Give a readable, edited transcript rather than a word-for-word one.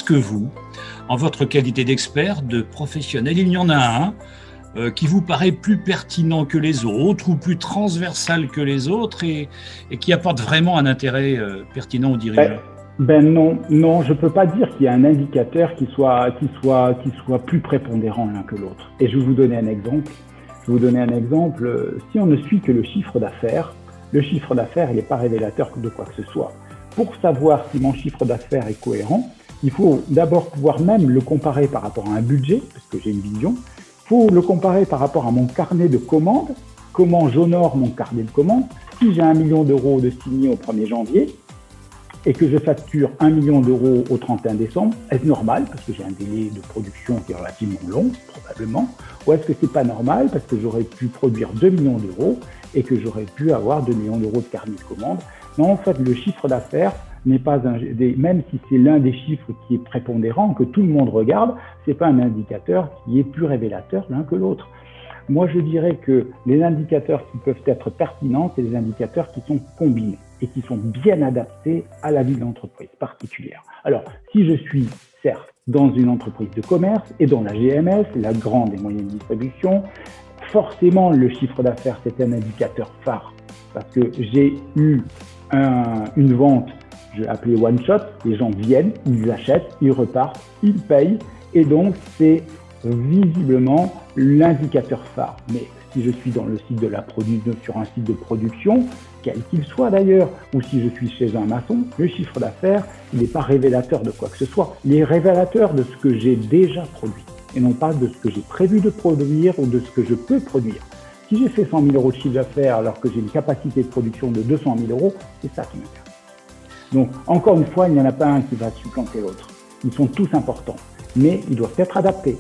que vous, en votre qualité d'expert, de professionnel, il y en a un qui vous paraît plus pertinent que les autres ou plus transversal que les autres et qui apporte vraiment un intérêt pertinent aux dirigeants? Non, je ne peux pas dire qu'il y a un indicateur qui soit plus prépondérant l'un que l'autre. Et je vais vous donner un exemple. Si on ne suit que le chiffre d'affaires, il n'est pas révélateur de quoi que ce soit. Pour savoir si mon chiffre d'affaires est cohérent, il faut d'abord pouvoir même le comparer par rapport à un budget, parce que j'ai une vision. Il faut le comparer par rapport à mon carnet de commandes, comment j'honore mon carnet de commandes. Si j'ai 1 million d'euros de signés au 1er janvier et que je facture 1 million d'euros au 31 décembre, est-ce normal parce que j'ai un délai de production qui est relativement long, probablement, ou est-ce que c'est pas normal parce que j'aurais pu produire 2 millions d'euros et que j'aurais pu avoir 2 millions d'euros de carnet de commandes? Non, en fait, le chiffre d'affaires n'est pas même si c'est l'un des chiffres qui est prépondérant, que tout le monde regarde, c'est pas un indicateur qui est plus révélateur l'un que l'autre. Moi, je dirais que les indicateurs qui peuvent être pertinents, c'est les indicateurs qui sont combinés et qui sont bien adaptés à la vie de l'entreprise particulière. Alors, si je suis, certes, dans une entreprise de commerce et dans la GMS, la grande et moyenne distribution, forcément, le chiffre d'affaires, c'est un indicateur phare parce que j'ai eu une vente, je l'ai appelée one shot, les gens viennent, ils achètent, ils repartent, ils payent et donc c'est visiblement l'indicateur phare. Mais si je suis dans le site de la production, sur un site de production, quel qu'il soit d'ailleurs, ou si je suis chez un maçon, le chiffre d'affaires, il n'est pas révélateur de quoi que ce soit. Il est révélateur de ce que j'ai déjà produit et non pas de ce que j'ai prévu de produire ou de ce que je peux produire. Si j'ai fait 100 000 euros de chiffre d'affaires alors que j'ai une capacité de production de 200 000 euros, c'est ça qui m'intéresse. Donc, encore une fois, il n'y en a pas un qui va supplanter l'autre. Ils sont tous importants, mais ils doivent être adaptés.